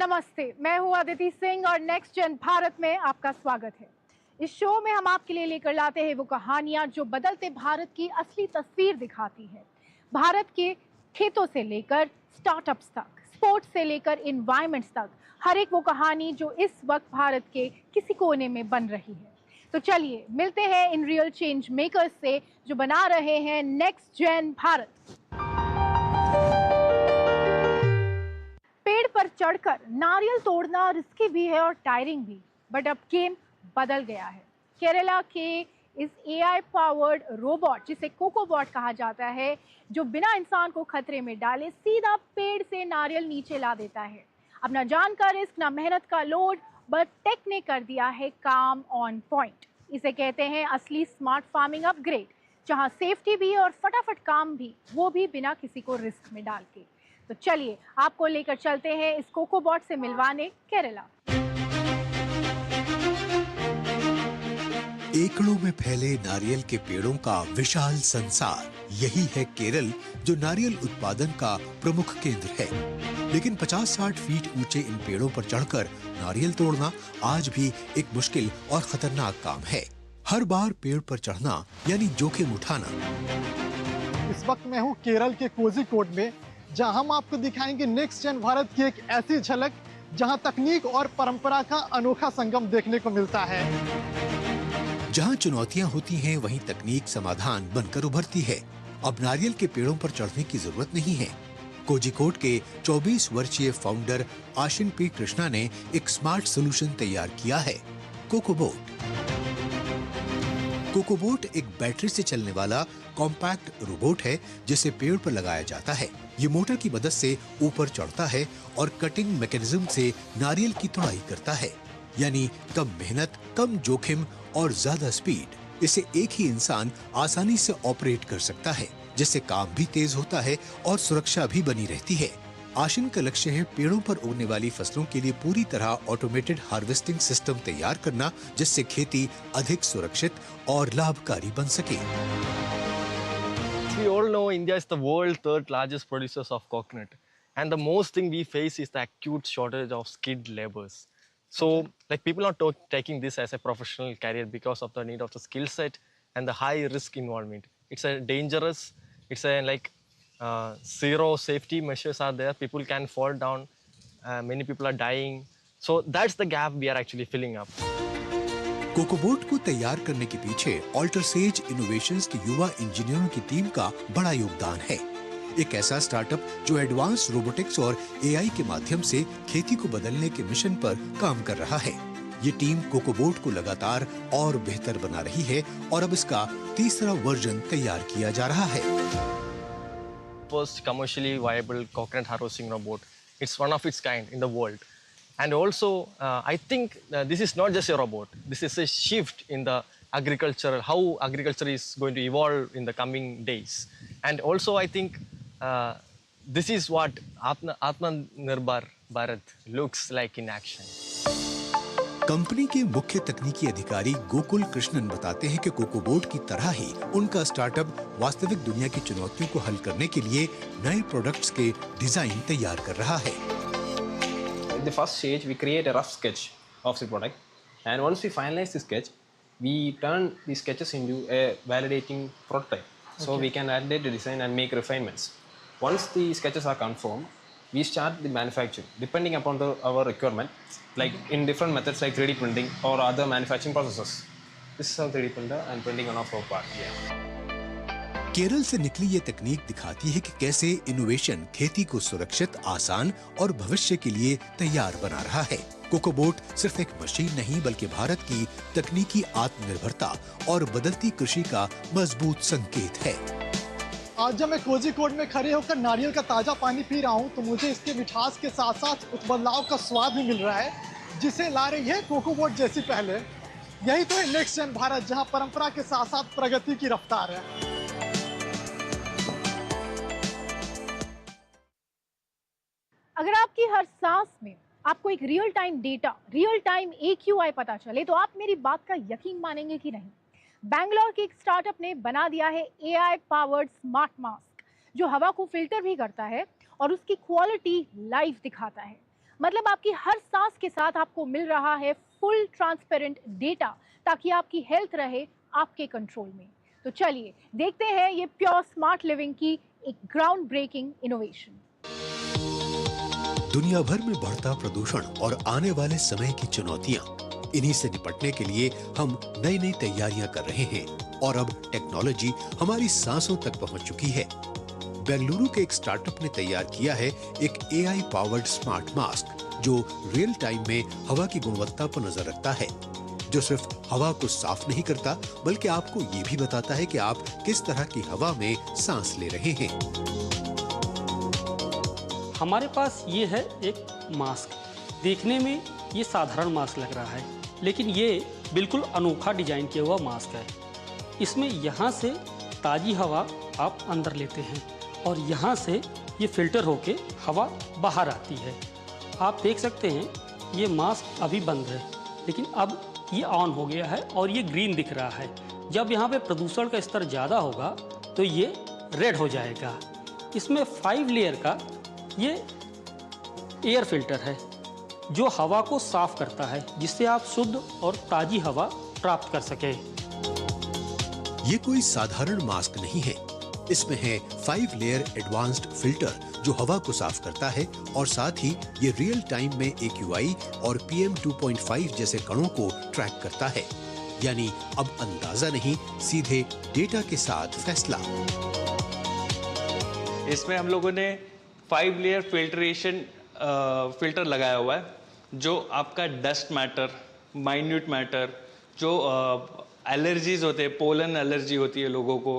नमस्ते, मैं हूँ अदिति सिंह और नेक्स्ट जेन भारत में आपका स्वागत है। इस शो में हम आपके लिए लेकर लाते हैं वो कहानियाँ जो बदलते भारत की असली तस्वीर दिखाती है। भारत के खेतों से लेकर स्टार्टअप्स तक, स्पोर्ट्स से लेकर इन्वायरमेंट्स तक, हर एक वो कहानी जो इस वक्त भारत के किसी कोने में बन रही है। तो चलिए मिलते हैं इन रियल चेंज मेकर्स से जो बना रहे हैं नेक्स्ट जेन भारत। पेड़ पर चढ़कर नारियल तोड़ना रिस्की भी है और टायरिंग भी, बट अब गेम बदल गया है। केरला के इस एआई पावर्ड रोबोट जिसे कोकोबॉट कहा जाता है, जो बिना इंसान को खतरे में डाले सीधा पेड़ से नारियल नीचे ला देता है। अब ना जान का रिस्क, ना मेहनत का लोड, बट टेक ने कर दिया है काम ऑन पॉइंट। इसे कहते हैं असली स्मार्ट फार्मिंग अपग्रेड, जहां सेफ्टी भी है और फटाफट काम भी, वो भी बिना किसी को रिस्क में डाल के। तो चलिए आपको लेकर चलते हैं इस कोकोबॉट से मिलवाने केरला। एकड़ों में फैले नारियल के पेड़ों का विशाल संसार, यही है केरल, जो नारियल उत्पादन का प्रमुख केंद्र है। लेकिन 50-60 फीट ऊंचे इन पेड़ों पर चढ़कर नारियल तोड़ना आज भी एक मुश्किल और खतरनाक काम है। हर बार पेड़ पर चढ़ना यानी जोखिम उठाना। इस वक्त मैं हूँ केरल के कोझिकोड में, जहां हम आपको दिखाएंगे नेक्स्ट जेन भारत की एक ऐसी झलक जहां तकनीक और परंपरा का अनोखा संगम देखने को मिलता है। जहां चुनौतियां होती हैं, वहीं तकनीक समाधान बनकर उभरती है। अब नारियल के पेड़ों पर चढ़ने की जरूरत नहीं है। कोझिकोड के 24 वर्षीय फाउंडर आशिन पी कृष्णा ने एक स्मार्ट सोल्यूशन तैयार किया है, कोकोबोट। कोकोबोट एक बैटरी से चलने वाला कॉम्पैक्ट रोबोट है जिसे पेड़ पर लगाया जाता है। ये मोटर की मदद से ऊपर चढ़ता है और कटिंग मैकेनिज्म से नारियल की तोड़ाई करता है, यानी कम मेहनत, कम जोखिम और ज्यादा स्पीड। इसे एक ही इंसान आसानी से ऑपरेट कर सकता है, जिससे काम भी तेज होता है और सुरक्षा भी बनी रहती है। आशिन का लक्ष्य है पेड़ों पर उगने वाली फसलों के लिए पूरी तरह ऑटोमेटेड हार्वेस्टिंग सिस्टम तैयार करना, जिससे खेती अधिक सुरक्षित और लाभकारी बन सके। We all know India is the world's third largest producers of coconut, and the most thing we face is the acute shortage of skilled laborers. So, like, people are taking this as a professional career because of the need of the skill set and the high risk involvement. It's a dangerous. It's a zero safety measures are there. People can fall down. Many people are dying. So that's the gap we are actually filling up. कोकोबोट को तैयार करने के पीछे ऑल्टरसेज innovations की युवा इंजीनियरों की team का बड़ा योगदान है। एक ऐसा स्टार्टअप जो एडवांस रोबोटिक्स और एआई के माध्यम से खेती को बदलने के मिशन पर काम कर रहा है। ये टीम कोकोबोट को लगातार और बेहतर बना रही है और अब इसका तीसरा वर्जन तैयार किया जा रहा है। First commercially viable coconut harvesting robot. It's one of its kind in the world. And also, I think this is not just a robot. This is a shift in the agriculture, how agriculture is going to evolve in the coming days. And also, I think this is what Atmanirbhar Bharat looks like in action. Company के मुख्य तकनीकी अधिकारी गोकुल कृष्णन बताते हैं कि कोकोबोट की तरह ही उनका स्टार्टअप वास्तविक दुनिया की चुनौतियों को हल करने के लिए नए प्रोडक्ट्स के डिजाइन तैयार कर रहा है। In the first stage, we create a rough sketch of the product, and once we finalize the sketch, we turn the sketches into a validating prototype. So we can validate the design and make refinements. Once the sketches are confirmed, we start the manufacturing depending upon our requirement, like in different methods like 3D printing or other manufacturing processes. This is how 3D printer and printing on our part. Yeah. Kerala से निकली ये तकनीक दिखाती है कि कैसे innovation खेती को सुरक्षित, आसान और भविष्य के लिए तैयार बना रहा है। कोकोबोट सिर्फ एक मशीन नहीं, बल्कि भारत की तकनीकी आत्मनिर्भरता और बदलती कृषि का मजबूत संकेत है। आज जब मैं कोझिकोड में खड़े होकर नारियल का ताजा पानी पी रहा हूँ, तो मुझे इसके मिठास के साथ साथ उस बदलाव का स्वाद भी मिल रहा है जिसे ला रही है कोकोबोट जैसी पहले। यही तो है नेक्स्ट जेन भारत, जहाँ परंपरा के साथ साथ प्रगति की रफ्तार है। अगर आपकी हर सांस में आपको एक real time data, real time AQI पता चले, तो आप मेरी बात का यकीन मानेंगे कि नहीं। बैंगलोर के एक स्टार्टअप ने बना दिया है AI पावर्ड स्मार्ट मास्क, जो हवा को फिल्टर भी करता है और उसकी क्वालिटी लाइव दिखाता है। मतलब आपकी हर सांस के साथ आपको मिल रहा है फुल ट्रांसपेरेंट डेटा, ताकि आपकी हेल्थ रहे आपके कंट्रोल में। तो चलिए देखते हैं ये प्योर स्मार्ट लिविंग की एक ग्राउंड ब्रेकिंग इनोवेशन। दुनिया भर में बढ़ता प्रदूषण और आने वाले समय की चुनौतियां, इन्हीं से निपटने के लिए हम नई नई तैयारियां कर रहे हैं और अब टेक्नोलॉजी हमारी सांसों तक पहुंच चुकी है। बेंगलुरु के एक स्टार्टअप ने तैयार किया है एक AI पावर्ड स्मार्ट मास्क, जो रियल टाइम में हवा की गुणवत्ता पर नजर रखता है, जो सिर्फ हवा को साफ नहीं करता बल्कि आपको ये भी बताता है कि आप किस तरह की हवा में सांस ले रहे हैं। हमारे पास ये है एक मास्क। देखने में ये साधारण मास्क लग रहा है, लेकिन ये बिल्कुल अनोखा डिजाइन किया हुआ मास्क है। इसमें यहाँ से ताज़ी हवा आप अंदर लेते हैं और यहाँ से ये फिल्टर होके हवा बाहर आती है। आप देख सकते हैं ये मास्क अभी बंद है, लेकिन अब ये ऑन हो गया है और ये ग्रीन दिख रहा है। जब यहाँ पे प्रदूषण का स्तर ज़्यादा होगा तो ये रेड हो जाएगा। इसमें 5 लेयर का ये एयर फिल्टर है जो हवा को साफ करता है, जिससे आप शुद्ध और ताज़ी हवा प्राप्त कर सकें। ये कोई साधारण मास्क नहीं है, इसमें है 5 लेयर एडवांस्ड फिल्टर जो हवा को साफ करता है और साथ ही ये रियल टाइम में AQI और PM 2.5 जैसे कणों को ट्रैक करता है। यानी अब अंदाजा नहीं, सीधे डेटा के साथ फैसला। इसमें हम लोगों ने 5 लेयर फिल्टर लगाया हुआ है, जो आपका डस्ट मैटर, माइन्यूट मैटर, जो एलर्जीज होते हैं, पोलन एलर्जी होती है लोगों को,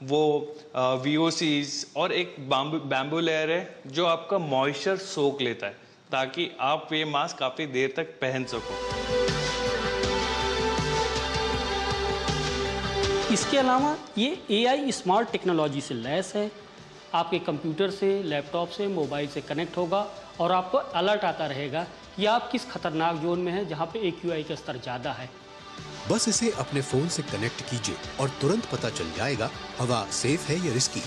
वो VOCs, और एक बैम्बू लेयर है जो आपका मॉइस्चर सोख लेता है, ताकि आप ये मास्क काफ़ी देर तक पहन सको। इसके अलावा ये AI स्मार्ट टेक्नोलॉजी से लैस है। आपके कंप्यूटर से, लैपटॉप से, मोबाइल से कनेक्ट होगा और आपको अलर्ट आता रहेगा कि आप किस खतरनाक जोन में हैं जहाँ पे AQI का स्तर ज़्यादा है। बस इसे अपने फोन से कनेक्ट कीजिए और तुरंत पता चल जाएगा हवा सेफ है या रिस्की।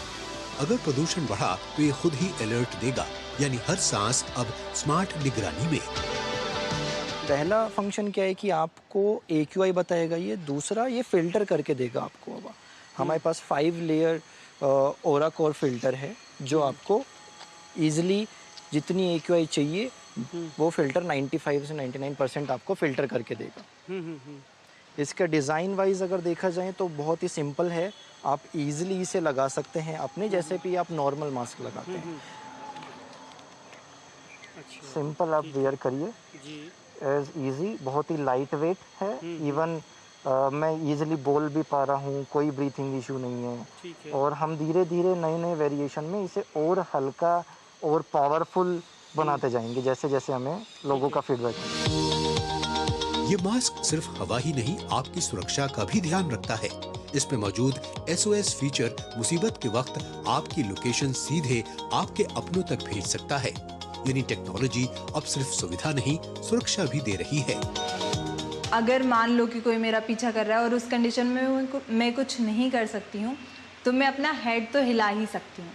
अगर प्रदूषण बढ़ा तो ये खुद ही अलर्ट देगा, यानी हर सांस अब स्मार्ट निगरानी में। पहला फंक्शन क्या है कि आपको AQI बताएगा, ये दूसरा ये फिल्टर करके देगा आपको हवा। हमारे पास 5 लेयर ओरा कोर फिल्टर है जो आपको इजीली जितनी AQI चाहिए वो फिल्टर 95 से 99% आपको फिल्टर करके देगा। इसका डिज़ाइन वाइज अगर देखा जाए तो बहुत ही सिंपल है, आप इजीली इसे लगा सकते हैं अपने जैसे भी आप नॉर्मल मास्क लगाते हैं। सिंपल आप वेयर करिए, एज इजी, बहुत ही लाइट वेट है। इवन मैं इजीली बोल भी पा रहा हूँ, कोई ब्रीथिंग इशू नहीं है। और हम धीरे धीरे नए नए वेरिएशन में इसे और हल्का और पावरफुल बनाते जाएंगे जैसे जैसे हमें लोगों का फीडबैक है। ये मास्क सिर्फ हवा ही नहीं, आपकी सुरक्षा का भी ध्यान रखता है। इसमें मौजूद SOS फीचर मुसीबत के वक्त आपकी लोकेशन सीधे आपके अपनों तक भेज सकता है। यानी टेक्नोलॉजी अब सिर्फ सुविधा नहीं, सुरक्षा भी दे रही है। अगर मान लो कि कोई मेरा पीछा कर रहा है और उस कंडीशन में मैं कुछ नहीं कर सकती हूँ, तो मैं अपना हेड तो हिला ही सकती हूँ।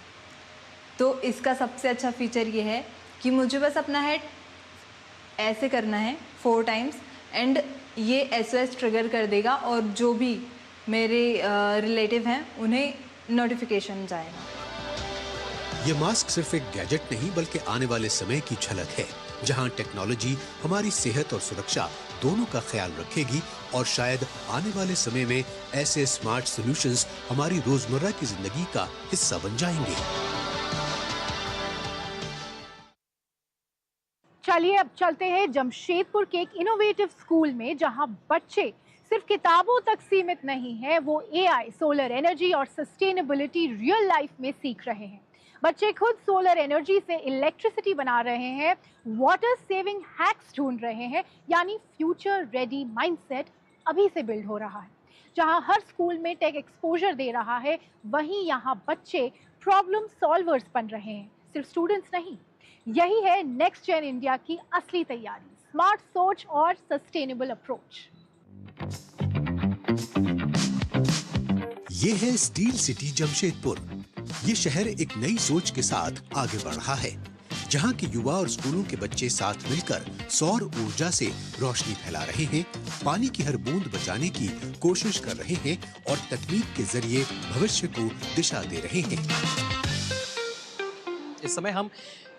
तो इसका सबसे अच्छा फीचर ये है कि मुझे बस अपना हेड ऐसे करना है 4 टाइम्स एंड ये SOS ट्रिगर कर देगा और जो भी मेरे रिलेटिव हैं उन्हें नोटिफिकेशन जाएगा। ये मास्क सिर्फ एक गैजेट नहीं बल्कि आने वाले समय की झलक है, जहां टेक्नोलॉजी हमारी सेहत और सुरक्षा दोनों का ख्याल रखेगी और शायद आने वाले समय में ऐसे स्मार्ट सॉल्यूशंस हमारी रोजमर्रा की जिंदगी का हिस्सा बन जाएंगे। चलिए अब चलते हैं जमशेदपुर के एक इनोवेटिव स्कूल में, जहां बच्चे सिर्फ किताबों तक सीमित नहीं हैं, वो AI, सोलर एनर्जी और सस्टेनेबिलिटी रियल लाइफ में सीख रहे हैं। बच्चे खुद सोलर एनर्जी से इलेक्ट्रिसिटी बना रहे हैं, वाटर सेविंग हैक्स ढूंढ रहे हैं, यानी फ्यूचर रेडी माइंडसेट अभी से बिल्ड हो रहा है। जहां हर स्कूल में टेक एक्सपोजर दे रहा है, वहीं यहां बच्चे प्रॉब्लम सॉल्वर्स बन रहे हैं, सिर्फ स्टूडेंट्स नहीं। यही है नेक्स्ट जेन इंडिया की असली तैयारी, स्मार्ट सोच और सस्टेनेबल अप्रोच। ये है स्टील सिटी जमशेदपुर। ये शहर एक नई सोच के साथ आगे बढ़ रहा है। जहां के युवा और स्कूलों के बच्चे साथ मिलकर सौर ऊर्जा से रोशनी फैला रहे हैं, पानी की हर बूंद बचाने की कोशिश कर रहे हैं और तकनीक के जरिए भविष्य को दिशा दे रहे हैं। इस समय हम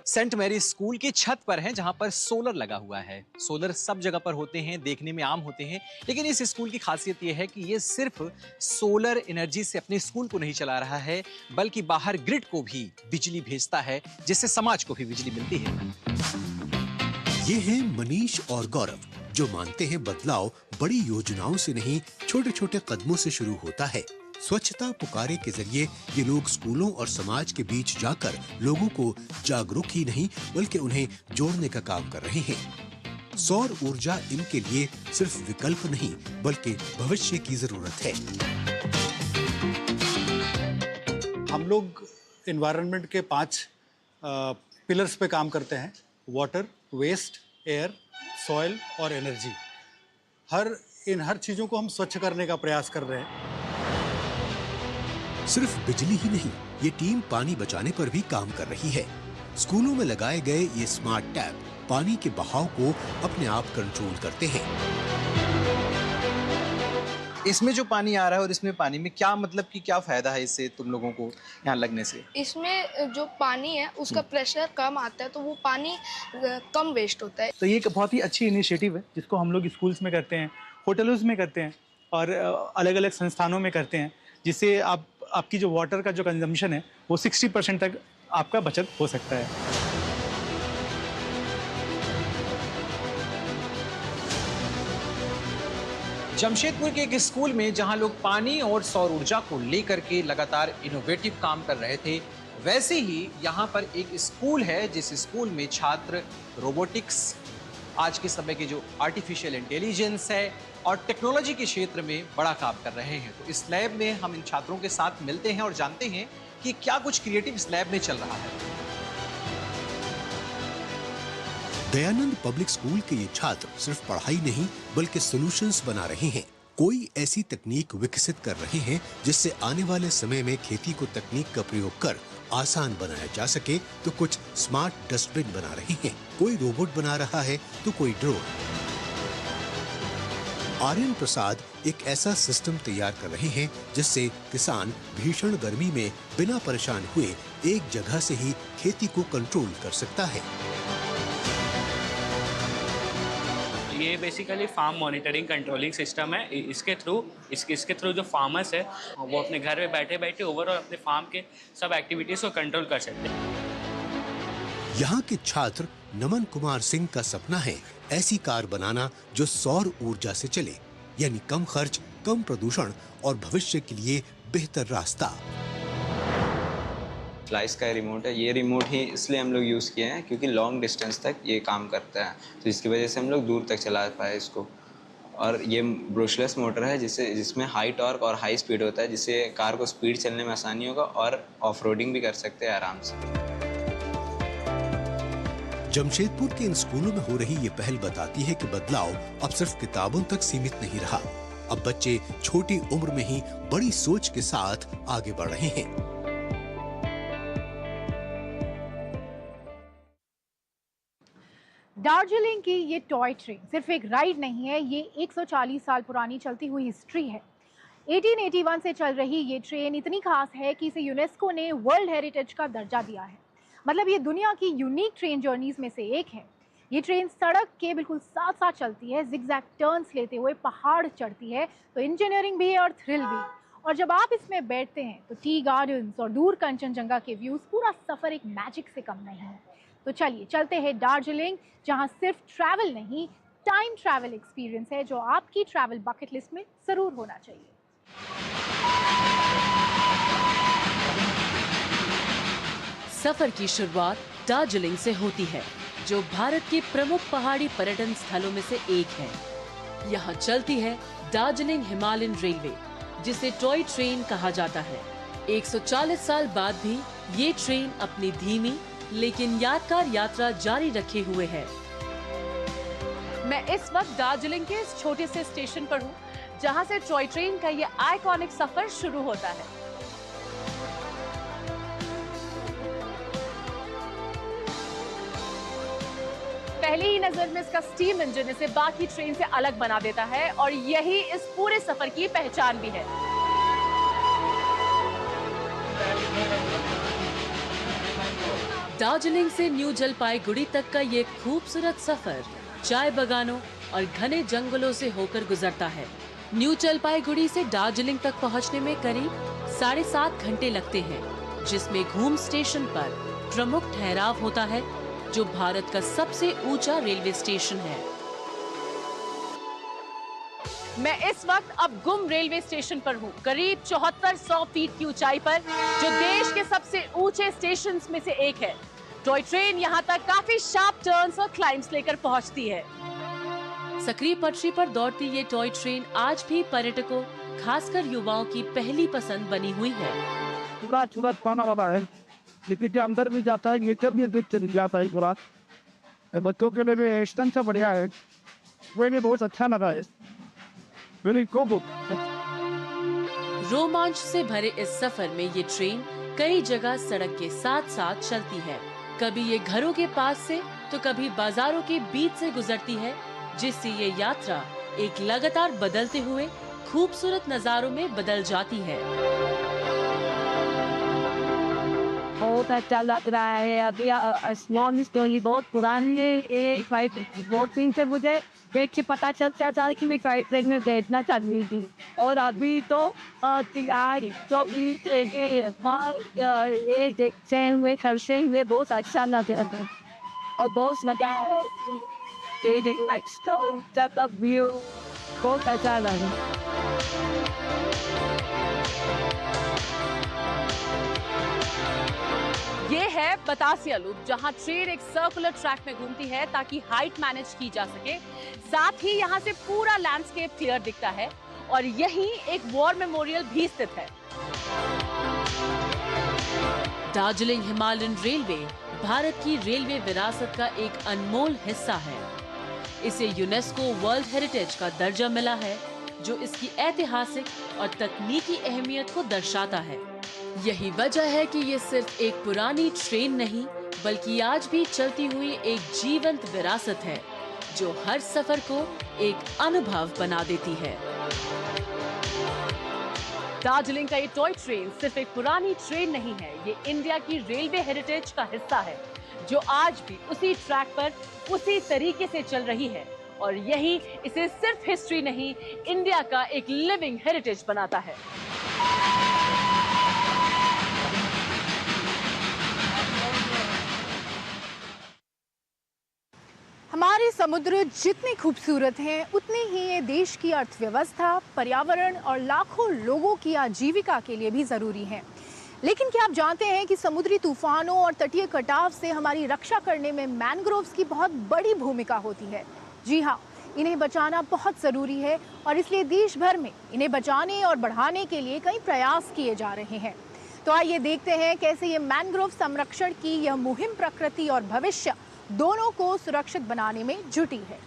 सेंट मैरी स्कूल की छत पर हैं, जहां पर सोलर लगा हुआ है। सोलर सब जगह पर होते हैं, देखने में आम होते हैं, लेकिन इस स्कूल की खासियत यह है कि ये सिर्फ सोलर एनर्जी से अपने स्कूल को नहीं चला रहा है, बल्कि बाहर ग्रिड को भी बिजली भेजता है, जिससे समाज को भी बिजली मिलती है। ये हैं मनीष और गौरव, जो मानते हैं बदलाव बड़ी योजनाओं से नहीं, छोटे-छोटे कदमों से शुरू होता है। स्वच्छता पुकारे के जरिए ये लोग स्कूलों और समाज के बीच जाकर लोगों को जागरूक ही नहीं बल्कि उन्हें जोड़ने का काम कर रहे हैं। सौर ऊर्जा इनके लिए सिर्फ विकल्प नहीं बल्कि भविष्य की जरूरत है। हम लोग एनवायरनमेंट के 5 पिलर्स पे काम करते हैं: वाटर, वेस्ट, एयर, सॉइल और एनर्जी। इन हर चीज़ों को हम स्वच्छ करने का प्रयास कर रहे हैं। सिर्फ बिजली ही नहीं, ये टीम पानी बचाने पर भी काम कर रही है। स्कूलों में लगाए गए ये स्मार्ट टैप पानी के बहाव को अपने आप कंट्रोल करते हैं। इसमें जो पानी आ रहा है और इसमें पानी में क्या मतलब कि क्या फायदा है इससे तुम लोगों को यहाँ लगने से? इसमें जो पानी है उसका प्रेशर कम आता है, तो वो पानी कम वेस्ट होता है। तो ये एक बहुत ही अच्छी इनिशिएटिव है, जिसको हम लोग स्कूल्स में करते हैं, होटलों में करते हैं और अलग अलग संस्थानों में करते हैं, जिससे आपकी जो वाटर का जो कंजम्पशन है वो 60% तक आपका बचत हो सकता है। जमशेदपुर के एक स्कूल में जहां लोग पानी और सौर ऊर्जा को लेकर के लगातार इनोवेटिव काम कर रहे थे, वैसे ही यहां पर एक स्कूल है जिस स्कूल में छात्र रोबोटिक्स, आज के समय की जो आर्टिफिशियल इंटेलिजेंस है और टेक्नोलॉजी के क्षेत्र में बड़ा काम कर रहे हैं। तो इस लैब में हम इन छात्रों के साथ मिलते हैं और जानते हैं कि क्या कुछ क्रिएटिव इस लैब में चल रहा है। दयानंद पब्लिक स्कूल के ये छात्र सिर्फ पढ़ाई नहीं बल्कि सॉल्यूशंस बना रहे हैं। कोई ऐसी तकनीक विकसित कर रहे हैं जिससे आने वाले समय में खेती को तकनीक का प्रयोग कर आसान बनाया जा सके। तो कुछ स्मार्ट डस्टबिन बना रहे हैं, कोई रोबोट बना रहा है तो कोई ड्रोन। आर्यन प्रसाद एक ऐसा सिस्टम तैयार कर रहे हैं जिससे किसान भीषण गर्मी में बिना परेशान हुए एक जगह से ही खेती को कंट्रोल कर सकता है। ये basically farm monitoring controlling system है। इसके थ्रू जो फार्मर्स है वो अपने घर में बैठे बैठे ओवरऑल अपने फार्म के सब एक्टिविटीज को कंट्रोल कर सकते हैं। यहाँ के छात्र नमन कुमार सिंह का सपना है ऐसी कार बनाना जो सौर ऊर्जा से चले, यानी कम खर्च, कम प्रदूषण और भविष्य के लिए बेहतर रास्ता। फ्लाइस का रिमोट है, ये रिमोट ही इसलिए हम लोग यूज़ किए हैं क्योंकि लॉन्ग डिस्टेंस तक ये काम करता है, तो इसकी वजह से हम लोग दूर तक चला पाए इसको। और ये ब्रशलेस मोटर है जिसमें हाई टॉर्क और हाई स्पीड होता है, जिससे कार को स्पीड चलने में आसानी होगा और ऑफ रोडिंग भी कर सकते हैं आराम से। जमशेदपुर के इन स्कूलों में हो रही ये पहल बताती है कि बदलाव अब सिर्फ किताबों तक सीमित नहीं रहा। अब बच्चे छोटी उम्र में ही बड़ी सोच के साथ आगे बढ़ रहे हैं। दार्जिलिंग की ये टॉय ट्रेन सिर्फ एक राइड नहीं है, ये 140 साल पुरानी चलती हुई हिस्ट्री है। 1881 से चल रही ये ट्रेन इतनी खास है कि इसे यूनेस्को ने वर्ल्ड हेरिटेज का दर्जा दिया है। मतलब ये दुनिया की यूनिक ट्रेन जर्नीज में से एक है। ये ट्रेन सड़क के बिल्कुल साथ साथ चलती है, जिगजैग टर्न्स लेते हुए पहाड़ चढ़ती है, तो इंजीनियरिंग भी है और थ्रिल भी। और जब आप इसमें बैठते हैं तो टी गार्डन्स और दूर कंचनजंगा के व्यूज़, पूरा सफ़र एक मैजिक से कम नहीं है। तो चलिए चलते हैं दार्जिलिंग, जहां सिर्फ ट्रैवल नहीं, टाइम ट्रैवल एक्सपीरियंस है जो आपकी ट्रैवल बकेट लिस्ट में ज़रूर होना चाहिए। सफर की शुरुआत दार्जिलिंग से होती है, जो भारत के प्रमुख पहाड़ी पर्यटन स्थलों में से एक है। यहाँ चलती है दार्जिलिंग हिमालयन रेलवे, जिसे टॉय ट्रेन कहा जाता है। 140 साल बाद भी ये ट्रेन अपनी धीमी लेकिन यादगार यात्रा जारी रखे हुए है। मैं इस वक्त दार्जिलिंग के इस छोटे से स्टेशन पर हूँ, जहाँ से टॉय ट्रेन का ये आइकॉनिक सफर शुरू होता है। पहली ही नजर में इसका स्टीम इंजन इसे बाकी ट्रेन से अलग बना देता है और यही इस पूरे सफर की पहचान भी है। दार्जिलिंग से न्यू जलपाईगुड़ी तक का ये खूबसूरत सफर चाय बागानों और घने जंगलों से होकर गुजरता है। न्यू जलपाईगुड़ी से दार्जिलिंग तक पहुंचने में करीब 7.5 घंटे लगते हैं, जिसमें घूम स्टेशन पर प्रमुख ठहराव होता है, जो भारत का सबसे ऊंचा रेलवे स्टेशन है। मैं इस वक्त अब गुम रेलवे स्टेशन पर हूँ, करीब 7400 फीट की ऊंचाई पर, जो देश के सबसे ऊंचे स्टेशंस में से एक है। टॉय ट्रेन यहाँ तक काफी शार्प टर्न्स और क्लाइम्स लेकर पहुँचती है। सक्रिय पटरी पर दौड़ती ये टॉय ट्रेन आज भी पर्यटकों, खासकर युवाओं की पहली पसंद बनी हुई है। लेकिन जो अंदर भी जाता है ये जब ये देख चल जाता है पूरा बच्चों के लिए स्टैंड से बढ़िया है, मुझे बहुत अच्छा लगा है। रोमांच से भरे इस सफर में ये ट्रेन कई जगह सड़क के साथ साथ चलती है। कभी ये घरों के पास से तो कभी बाजारों के बीच से गुजरती है, जिससे ये यात्रा एक लगातार बदलते हुए खूबसूरत नजारों में बदल जाती है। बहुत अच्छा लग रहा है। अभी स्मॉल स्टोरी बहुत पुरानी है, ये बहुत दिन से मुझे देख के पता चलता था कि मैं टॉय ट्रेन में बैठना चाहती थी, और अभी तो ये देखते हुए करते हुए बहुत अच्छा लग रहा है और बहुत मजा आया। व्यू बहुत अच्छा लगा। ये है बतासिया लूप, जहां ट्रेन एक सर्कुलर ट्रैक में घूमती है ताकि हाइट मैनेज की जा सके। साथ ही यहां से पूरा लैंडस्केप क्लियर दिखता है और यहीं एक वॉर मेमोरियल भी स्थित है। दार्जिलिंग हिमालयन रेलवे भारत की रेलवे विरासत का एक अनमोल हिस्सा है। इसे यूनेस्को वर्ल्ड हेरिटेज का दर्जा मिला है, जो इसकी ऐतिहासिक और तकनीकी अहमियत को दर्शाता है। यही वजह है कि ये सिर्फ एक पुरानी ट्रेन नहीं, बल्कि आज भी चलती हुई एक जीवंत विरासत है, जो हर सफर को एक अनुभव बना देती है। दार्जिलिंग का ये टॉय ट्रेन सिर्फ एक पुरानी ट्रेन नहीं है, ये इंडिया की रेलवे हेरिटेज का हिस्सा है, जो आज भी उसी ट्रैक पर उसी तरीके से चल रही है, और यही इसे सिर्फ हिस्ट्री नहीं, इंडिया का एक लिविंग हेरिटेज बनाता है। हमारे समुद्र जितने खूबसूरत हैं, उतने ही ये देश की अर्थव्यवस्था, पर्यावरण और लाखों लोगों की आजीविका के लिए भी ज़रूरी हैं। लेकिन क्या आप जानते हैं कि समुद्री तूफानों और तटीय कटाव से हमारी रक्षा करने में मैंग्रोव्स की बहुत बड़ी भूमिका होती है? जी हाँ, इन्हें बचाना बहुत ज़रूरी है और इसलिए देश भर में इन्हें बचाने और बढ़ाने के लिए कई प्रयास किए जा रहे हैं। तो आइए देखते हैं कैसे ये मैंग्रोव संरक्षण की यह मुहिम प्रकृति और भविष्य दोनों को सुरक्षित बनाने में जुटी है।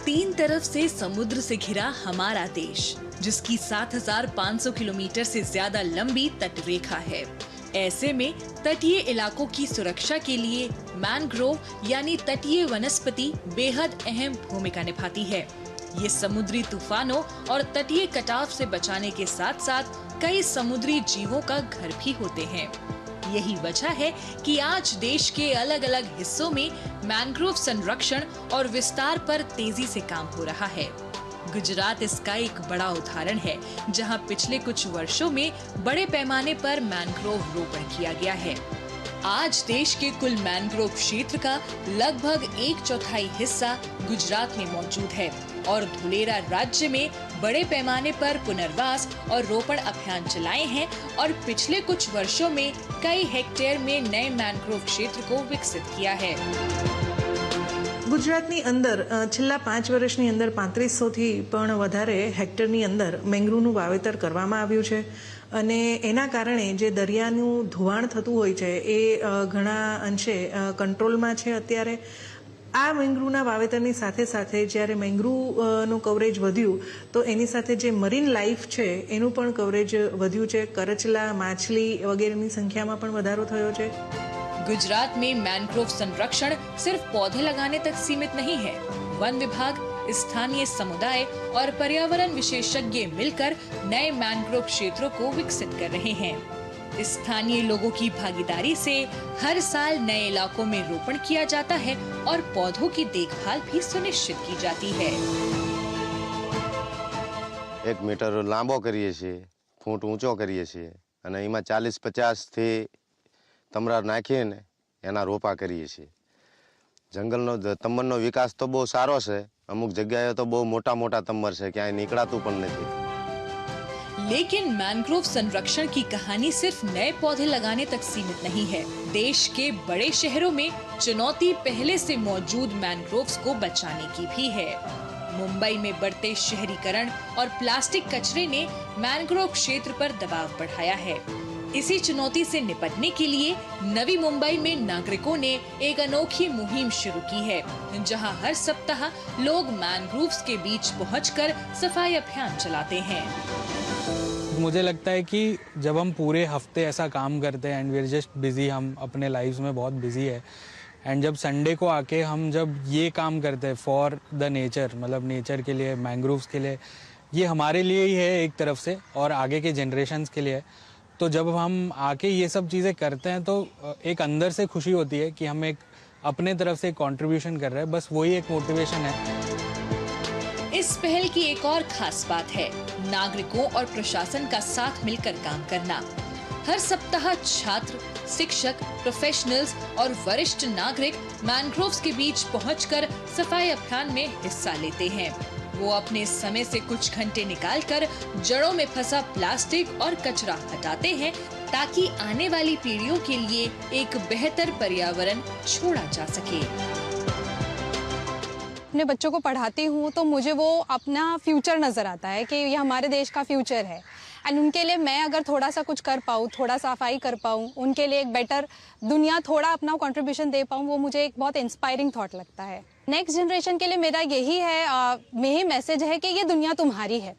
तीन तरफ से समुद्र से घिरा हमारा देश, जिसकी 7,500 किलोमीटर से ज्यादा लंबी तटरेखा है। ऐसे में तटीय इलाकों की सुरक्षा के लिए मैंग्रोव यानी तटीय वनस्पति बेहद अहम भूमिका निभाती है। ये समुद्री तूफानों और तटीय कटाव से बचाने के साथ साथ कई समुद्री जीवों का घर भी होते हैं। यही वजह है कि आज देश के अलग अलग हिस्सों में मैंग्रोव संरक्षण और विस्तार पर तेजी से काम हो रहा है। गुजरात इसका एक बड़ा उदाहरण है, जहां पिछले कुछ वर्षों में बड़े पैमाने पर मैंग्रोव रोपण किया गया है। आज देश के कुल मैंग्रोव क्षेत्र का लगभग 1/4 हिस्सा गुजरात में मौजूद है और धुलेरा राज्य में बड़े पैमाने पर पुनर्वास और रोपण अभियान चलाए हैं और पिछले कुछ वर्षों में कई हेक्टेयर में नए मैंग्रोव क्षेत्र को विकसित किया है। ગુજરાતની અંદર છેલ્લા 5 વર્ષની અંદર 3500 થી પણ વધારે હેક્ટરની અંદર મેંગ્રોવનું વાવેતર કરવામાં આવ્યું છે અને એના કારણે જે દરિયાનું ધોવાણ થતું હોય છે એ ઘણા અંશે કંટ્રોલમાં છે અત્યારે આ મેંગ્રુવના વાવેતરની સાથે સાથે જ્યારે મેંગ્રુવનું કવરેજ વધ્યું તો એની સાથે જે મરીન લાઈફ છે એનું પણ કવરેજ વધ્યું છે. કરચલા, માછલી વગેરેની સંખ્યામાં પણ વધારો થયો છે. गुजरात में मैंग्रोव संरक्षण सिर्फ पौधे लगाने तक सीमित नहीं है. वन विभाग, स्थानीय समुदाय और पर्यावरण विशेषज्ञ मिलकर नए मैंग्रोव क्षेत्रों को विकसित कर रहे हैं. स्थानीय लोगों की भागीदारी से हर साल नए इलाकों में रोपण किया जाता है और पौधों की देखभाल भी सुनिश्चित की जाती है. 1 मीटर लांबो करिए छे, फूट ऊंचो करिए छे અને એમાં 40-50 થી તમરા નાખીને એના રોપા કરીએ છીએ. જંગલનો તમરનો વિકાસ તો બહુ સારો છે. અમુક જગ્યાએ તો બહુ મોટા તમર છે, ક્યાંય નીકળાતું પણ નથી. लेकिन मैंग्रोव संरक्षण की कहानी सिर्फ नए पौधे लगाने तक सीमित नहीं है. देश के बड़े शहरों में चुनौती पहले से मौजूद मैंग्रोव्स को बचाने की भी है. मुंबई में बढ़ते शहरीकरण और प्लास्टिक कचरे ने मैंग्रोव क्षेत्र पर दबाव बढ़ाया है. इसी चुनौती से निपटने के लिए नवी मुंबई में नागरिकों ने एक अनोखी मुहिम शुरू की है, जहां हर सप्ताह लोग मैंग्रोव्स के बीच पहुंचकर सफाई अभियान चलाते हैं. मुझे लगता है कि जब हम पूरे हफ्ते ऐसा काम करते हैं and we are just busy, हम अपने लाइफ्स में बहुत बिजी है, एंड जब संडे को आके हम जब ये काम करते हैं फॉर द नेचर, मतलब नेचर के लिए, मैंग्रोव्स के लिए, ये हमारे लिए ही है एक तरफ से और आगे के जनरेशन्स के लिए. तो जब हम आके ये सब चीज़ें करते हैं तो एक अंदर से खुशी होती है कि हम एक अपने तरफ से कंट्रीब्यूशन कर रहे हैं. बस वही एक मोटिवेशन है. इस पहल की एक और खास बात है नागरिकों और प्रशासन का साथ मिलकर काम करना. हर सप्ताह छात्र, शिक्षक, प्रोफेशनल्स और वरिष्ठ नागरिक मैंग्रोव्स के बीच पहुंचकर सफाई अभियान में हिस्सा लेते हैं. वो अपने समय से कुछ घंटे निकालकर जड़ों में फंसा प्लास्टिक और कचरा हटाते हैं ताकि आने वाली पीढ़ियों के लिए एक बेहतर पर्यावरण छोड़ा जा सके. अपने बच्चों को पढ़ाती हूँ तो मुझे वो अपना फ्यूचर नज़र आता है कि ये हमारे देश का फ्यूचर है. एंड उनके लिए मैं अगर थोड़ा सा कुछ कर पाऊँ, थोड़ा सफाई कर पाऊँ, उनके लिए एक बेटर दुनिया, थोड़ा अपना कंट्रीब्यूशन दे पाऊँ, वो मुझे एक बहुत इंस्पायरिंग थॉट लगता है. नेक्स्ट जनरेशन के लिए मेरा यही है, यही मैसेज है कि ये दुनिया तुम्हारी है.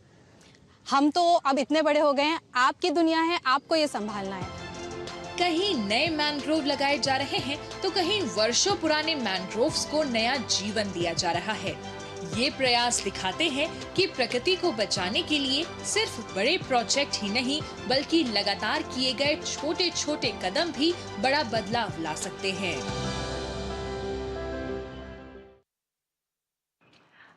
हम तो अब इतने बड़े हो गए हैं, आपकी दुनिया है, आपको ये संभालना है. कहीं नए मैंग्रोव लगाए जा रहे हैं तो कहीं वर्षों पुराने मैंग्रोव्स को नया जीवन दिया जा रहा है. ये प्रयास दिखाते हैं कि प्रकृति को बचाने के लिए सिर्फ बड़े प्रोजेक्ट ही नहीं बल्कि लगातार किए गए छोटे छोटे कदम भी बड़ा बदलाव ला सकते हैं.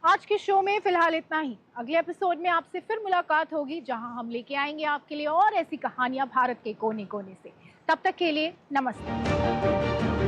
आज के शो में फिलहाल इतना ही. अगले एपिसोड में आपसे फिर मुलाकात होगी, जहां हम लेके आएंगे आपके लिए और ऐसी कहानियां भारत के कोने कोने से. तब तक के लिए नमस्ते.